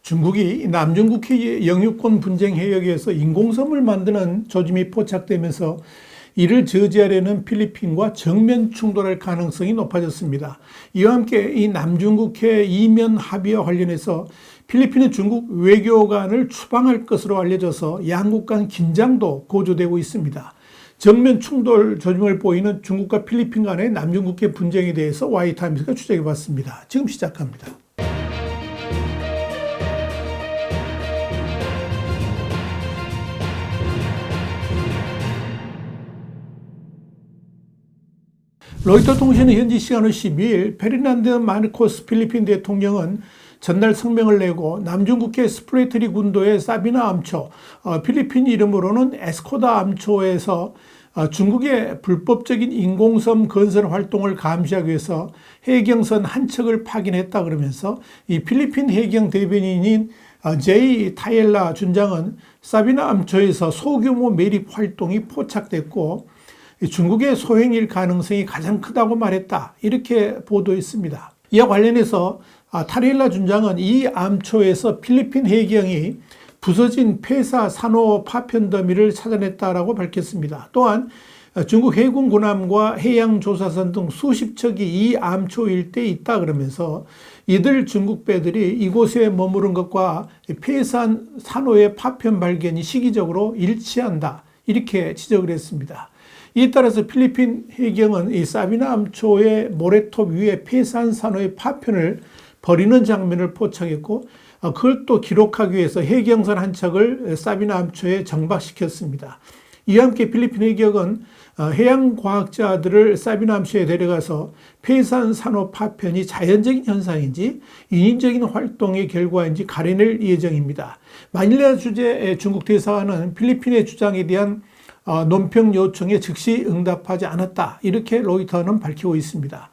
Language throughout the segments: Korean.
중국이 남중국해 영유권 분쟁 해역에서 인공섬을 만드는 조짐이 포착되면서 이를 저지하려는 필리핀과 정면 충돌할 가능성이 높아졌습니다. 이와 함께 이 남중국해 이면 합의와 관련해서 필리핀은 중국 외교관을 추방할 것으로 알려져서 양국 간 긴장도 고조되고 있습니다. 정면 충돌 조짐을 보이는 중국과 필리핀 간의 남중국해 분쟁에 대해서 와이타임스가 추적해봤습니다. 지금 시작합니다. 로이터 통신은 현지 시간으로 12일 페르난드 마르코스 필리핀 대통령은 전날 성명을 내고 남중국해 스프레트리 군도의 사비나 암초, 필리핀 이름으로는 에스코다 암초에서 중국의 불법적인 인공섬 건설 활동을 감시하기 위해서 해경선 한 척을 파견했다 그러면서 이 필리핀 해경 대변인인 제이 타엘라 준장은 사비나 암초에서 소규모 매립 활동이 포착됐고 중국의 소행일 가능성이 가장 크다고 말했다. 이렇게 보도했습니다. 이와 관련해서 타렐라 준장은 이 암초에서 필리핀 해경이 부서진 폐사 산호 파편 더미를 찾아냈다라고 밝혔습니다. 또한 중국 해군 군함과 해양조사선 등 수십 척이 이 암초 일대에 있다 그러면서 이들 중국 배들이 이곳에 머무른 것과 폐사한 산호의 파편 발견이 시기적으로 일치한다. 이렇게 지적을 했습니다. 이에 따라서 필리핀 해경은 이 사비나 암초의 모래톱 위에 폐사한 산호의 파편을 버리는 장면을 포착했고 그걸 또 기록하기 위해서 해경선 한 척을 사비나 암초에 정박시켰습니다. 이와 함께 필리핀 해경은 해양과학자들을 사비나 암초에 데려가서 폐사한 산호 파편이 자연적인 현상인지 인위적인 활동의 결과인지 가려낼 예정입니다. 마닐라 주재 중국 대사관은 필리핀의 주장에 대한 논평 요청에 즉시 응답하지 않았다. 이렇게 로이터는 밝히고 있습니다.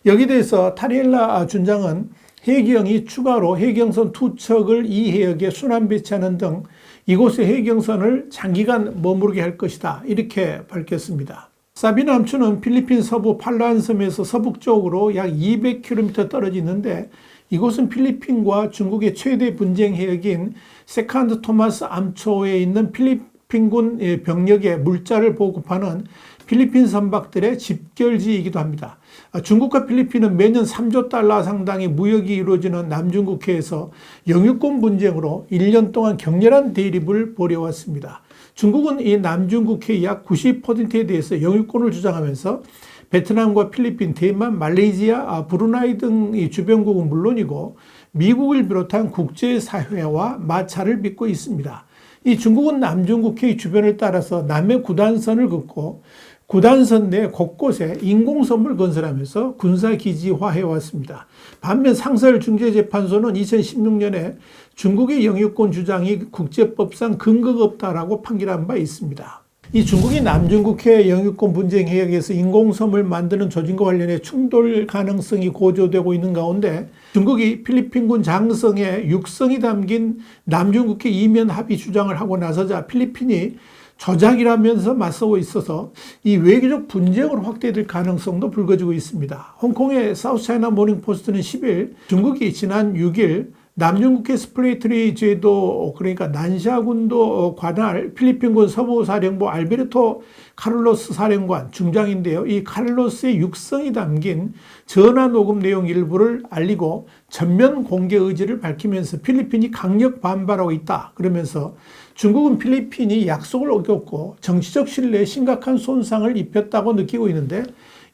여기에 대해서 타리엘라 준장은 해경이 추가로 해경선 2척을 이 해역에 순환 배치하는 등 이곳의 해경선을 장기간 머무르게 할 것이다. 이렇게 밝혔습니다. 사비나 암초는 필리핀 서부 팔라완섬에서 서북쪽으로 약 200km 떨어지는데 이곳은 필리핀과 중국의 최대 분쟁 해역인 세칸드 토마스 암초에 있는 필리핀군 병력에 물자를 보급하는 필리핀 선박들의 집결지이기도 합니다. 중국과 필리핀은 매년 3조 달러 상당의 무역이 이루어지는 남중국해에서 영유권 분쟁으로 1년 동안 격렬한 대립을 벌여왔습니다. 중국은 이 남중국해의 약 90%에 대해서 영유권을 주장하면서 베트남과 필리핀, 대만, 말레이시아, 브루나이 등 주변국은 물론이고 미국을 비롯한 국제사회와 마찰을 빚고 있습니다. 이 중국은 남중국해의 주변을 따라서 남해 구단선을 긋고 구단선 내 곳곳에 인공섬을 건설하면서 군사기지화해왔습니다. 반면 상설중재재판소는 2016년에 중국의 영유권 주장이 국제법상 근거가 없다라고 판결한 바 있습니다. 이 중국이 남중국해 영유권 분쟁 해역에서 인공섬을 만드는 조짐과 관련해 충돌 가능성이 고조되고 있는 가운데 중국이 필리핀군 장성에 육성이 담긴 남중국해 이면 합의 주장을 하고 나서자 필리핀이 조작이라면서 맞서고 있어서 이 외교적 분쟁으로 확대될 가능성도 불거지고 있습니다. 홍콩의 사우스차이나 모닝포스트는 10일 중국이 지난 6일 남중국해 스프레트리 제도 그러니까 난샤군도 관할 필리핀군 서부사령부 알베르토 카를로스 사령관 중장인데요. 이 카를로스의 육성이 담긴 전화 녹음 내용 일부를 알리고 전면 공개 의지를 밝히면서 필리핀이 강력 반발하고 있다. 그러면서 중국은 필리핀이 약속을 어겼고 정치적 신뢰에 심각한 손상을 입혔다고 느끼고 있는데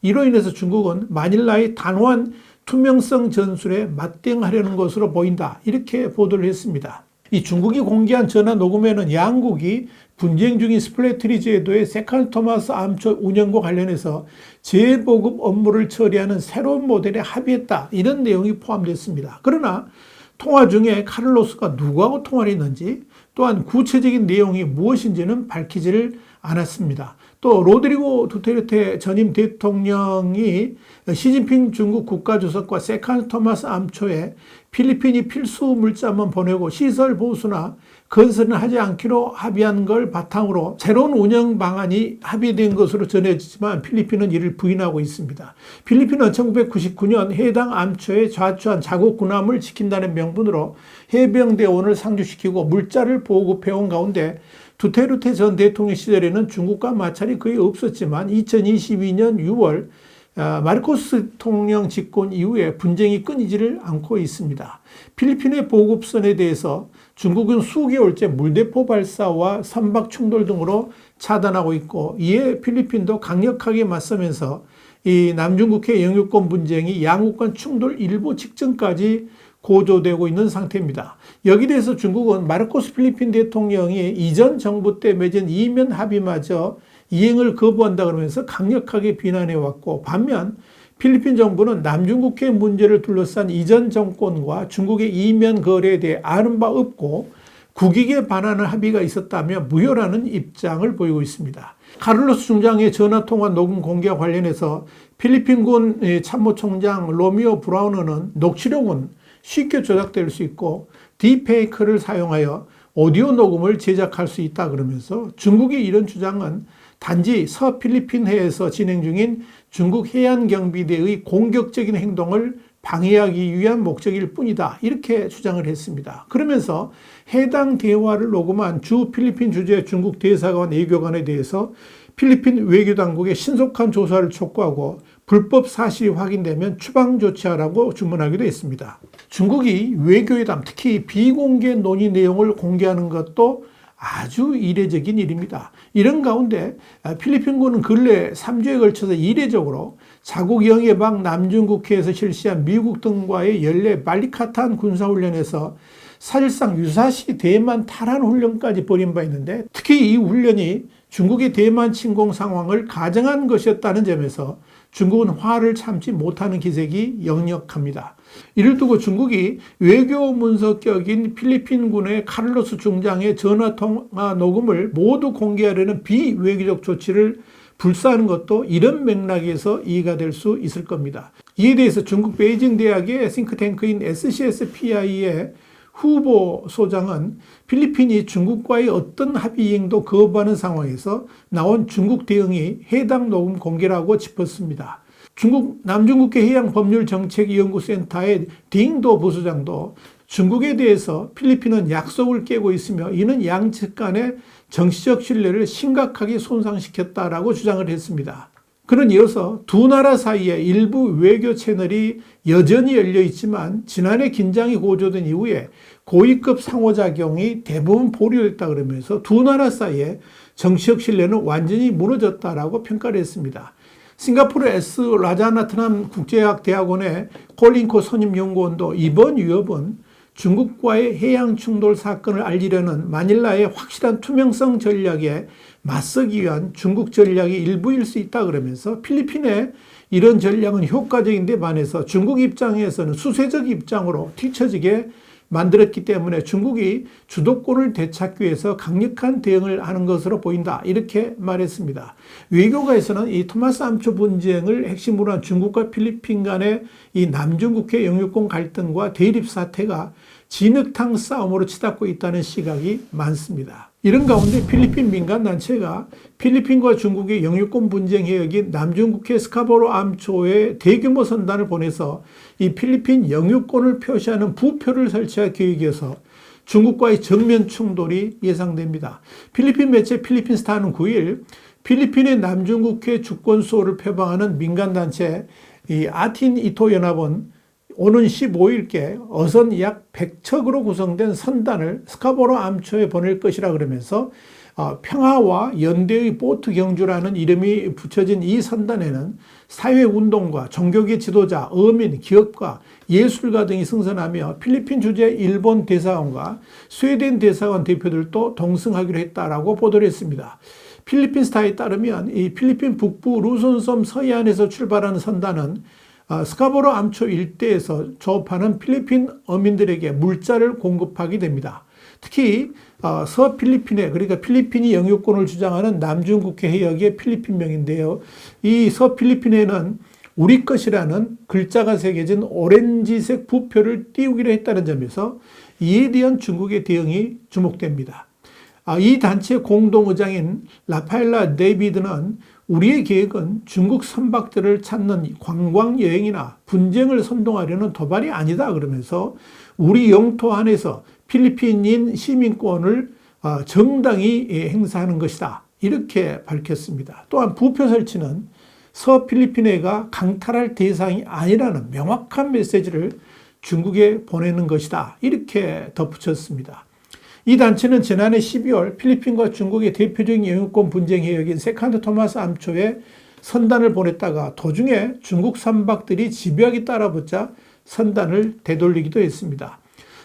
이로 인해서 중국은 마닐라의 단호한 투명성 전술에 맞대응하려는 것으로 보인다. 이렇게 보도를 했습니다. 이 중국이 공개한 전화 녹음에는 양국이 분쟁 중인 스플래트리 제도의 세칸드 토마스 암초 운영과 관련해서 재보급 업무를 처리하는 새로운 모델에 합의했다. 이런 내용이 포함됐습니다. 그러나 통화 중에 카를로스가 누구하고 통화를 했는지 또한 구체적인 내용이 무엇인지는 밝히지를 않았습니다. 또 로드리고 두테르테 전임 대통령이 시진핑 중국 국가주석과 세칸 토마스 암초에 필리핀이 필수 물자만 보내고 시설 보수나 건설은 하지 않기로 합의한 걸 바탕으로 새로운 운영 방안이 합의된 것으로 전해지지만 필리핀은 이를 부인하고 있습니다. 필리핀은 1999년 해당 암초에 좌초한 자국 군함을 지킨다는 명분으로 해병대원을 상주시키고 물자를 보급해온 가운데 두테르테 전 대통령 시절에는 중국과 마찰이 거의 없었지만 2022년 6월 마르코스 대통령 집권 이후에 분쟁이 끊이지를 않고 있습니다. 필리핀의 보급선에 대해서 중국은 수개월째 물대포 발사와 선박 충돌 등으로 차단하고 있고, 이에 필리핀도 강력하게 맞서면서 이 남중국해 영유권 분쟁이 양국 간 충돌 일부 직전까지 고조되고 있는 상태입니다. 여기에 대해서 중국은 마르코스 필리핀 대통령이 이전 정부 때 맺은 이면 합의마저 이행을 거부한다 그러면서 강력하게 비난해왔고, 반면 필리핀 정부는 남중국해 문제를 둘러싼 이전 정권과 중국의 이면 거래에 대해 아는 바 없고 국익에 반하는 합의가 있었다며 무효라는 입장을 보이고 있습니다. 카를로스 중장의 전화통화 녹음 공개와 관련해서 필리핀군 참모총장 로미오 브라우너는 녹취록은 쉽게 조작될 수 있고 딥페이크를 사용하여 오디오 녹음을 제작할 수 있다 그러면서 중국의 이런 주장은 단지 서필리핀 해에서 진행 중인 중국 해안경비대의 공격적인 행동을 방해하기 위한 목적일 뿐이다, 이렇게 주장을 했습니다. 그러면서 해당 대화를 녹음한 주 필리핀 주재 중국 대사관 외교관에 대해서 필리핀 외교당국에 신속한 조사를 촉구하고 불법 사실이 확인되면 추방 조치하라고 주문하기도 했습니다. 중국이 외교회담, 특히 비공개 논의 내용을 공개하는 것도 아주 이례적인 일입니다. 이런 가운데 필리핀군은 근래 3주에 걸쳐서 이례적으로 자국 영해방 남중국해에서 실시한 미국 등과의 연례 발리카탄 군사훈련에서 사실상 유사시 대만 탈환 훈련까지 벌인 바 있는데, 특히 이 훈련이 중국의 대만 침공 상황을 가정한 것이었다는 점에서 중국은 화를 참지 못하는 기색이 역력합니다. 이를 두고 중국이 외교 문서격인 필리핀군의 카를로스 중장의 전화통화 녹음을 모두 공개하려는 비외교적 조치를 불사하는 것도 이런 맥락에서 이해가 될 수 있을 겁니다. 이에 대해서 중국 베이징 대학의 싱크탱크인 SCSPI의 후보 소장은 필리핀이 중국과의 어떤 합의 이행도 거부하는 상황에서 나온 중국 대응이 해당 녹음 공개라고 짚었습니다. 중국 남중국해 해양법률정책연구센터의 딩도 부소장도 중국에 대해서 필리핀은 약속을 깨고 있으며 이는 양측 간의 정치적 신뢰를 심각하게 손상시켰다라고 주장을 했습니다. 그는 이어서 두 나라 사이에 일부 외교 채널이 여전히 열려 있지만 지난해 긴장이 고조된 이후에 고위급 상호작용이 대부분 보류됐다 그러면서 두 나라 사이에 정치적 신뢰는 완전히 무너졌다라고 평가를 했습니다. 싱가포르 S 라자나트남 국제학대학원의 콜린코 선임연구원도 이번 위협은 중국과의 해양 충돌 사건을 알리려는 마닐라의 확실한 투명성 전략에 맞서기 위한 중국 전략의 일부일 수 있다 그러면서 필리핀의 이런 전략은 효과적인 데 반해서 중국 입장에서는 수세적 입장으로 뒤처지게 만들었기 때문에 중국이 주도권을 되찾기 위해서 강력한 대응을 하는 것으로 보인다, 이렇게 말했습니다. 외교가에서는 이 토마스 암초 분쟁을 핵심으로 한 중국과 필리핀 간의 이 남중국해 영유권 갈등과 대립 사태가 진흙탕 싸움으로 치닫고 있다는 시각이 많습니다. 이런 가운데 필리핀 민간단체가 필리핀과 중국의 영유권 분쟁 해역인 남중국해 스카보로 암초에 대규모 선단을 보내서 이 필리핀 영유권을 표시하는 부표를 설치할 계획이어서 중국과의 정면 충돌이 예상됩니다. 필리핀 매체 필리핀스타는 9일 필리핀의 남중국해 주권 수호를 표방하는 민간단체 이 아틴 이토 연합은 오는 15일께 어선 약 100척으로 구성된 선단을 스카보로 암초에 보낼 것이라 그러면서 평화와 연대의 보트 경주라는 이름이 붙여진 이 선단에는 사회운동가, 종교계 지도자, 어민, 기업가, 예술가 등이 승선하며 필리핀 주재 일본 대사관과 스웨덴 대사관 대표들도 동승하기로 했다라고 보도를 했습니다. 필리핀스타에 따르면 이 필리핀 북부 루손섬 서해안에서 출발하는 선단은 스카보로 암초 일대에서 조업하는 필리핀 어민들에게 물자를 공급하게 됩니다. 특히 서필리핀에, 그러니까 필리핀이 영유권을 주장하는 남중국해 해역의 필리핀명인데요. 이 서필리핀에는 우리 것이라는 글자가 새겨진 오렌지색 부표를 띄우기로 했다는 점에서 이에 대한 중국의 대응이 주목됩니다. 이 단체 공동의장인 라파엘라 데이비드는 우리의 계획은 중국 선박들을 찾는 관광여행이나 분쟁을 선동하려는 도발이 아니다 그러면서 우리 영토 안에서 필리핀인 시민권을 정당히 행사하는 것이다 이렇게 밝혔습니다. 또한 부표 설치는 서필리핀해가 강탈할 대상이 아니라는 명확한 메시지를 중국에 보내는 것이다 이렇게 덧붙였습니다. 이 단체는 지난해 12월 필리핀과 중국의 대표적인 영유권 분쟁 해역인 세칸트 토마스 암초에 선단을 보냈다가 도중에 중국 선박들이 집요하게 따라붙자 선단을 되돌리기도 했습니다.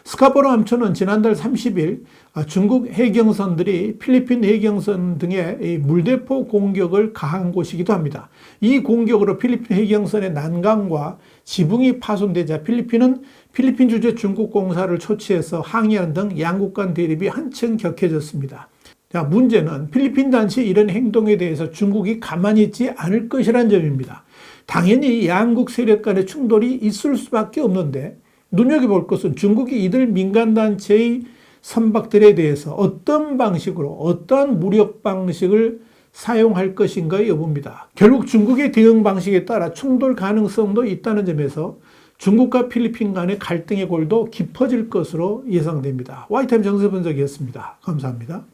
스카보로 암초는 지난달 30일 중국 해경선들이 필리핀 해경선 등의 물대포 공격을 가한 곳이기도 합니다. 이 공격으로 필리핀 해경선의 난강과 지붕이 파손되자 필리핀은 필리핀 주재 중국 공사를 초치해서 항의하는 등 양국 간 대립이 한층 격해졌습니다. 자, 문제는 필리핀 단체의 이런 행동에 대해서 중국이 가만히 있지 않을 것이라는 점입니다. 당연히 양국 세력 간의 충돌이 있을 수밖에 없는데 눈여겨볼 것은 중국이 이들 민간단체의 선박들에 대해서 어떤 방식으로 어떠한 무력 방식을 사용할 것인가의 여부입니다. 결국 중국의 대응 방식에 따라 충돌 가능성도 있다는 점에서 중국과 필리핀 간의 갈등의 골도 깊어질 것으로 예상됩니다. YTN 정세 분석이었습니다. 감사합니다.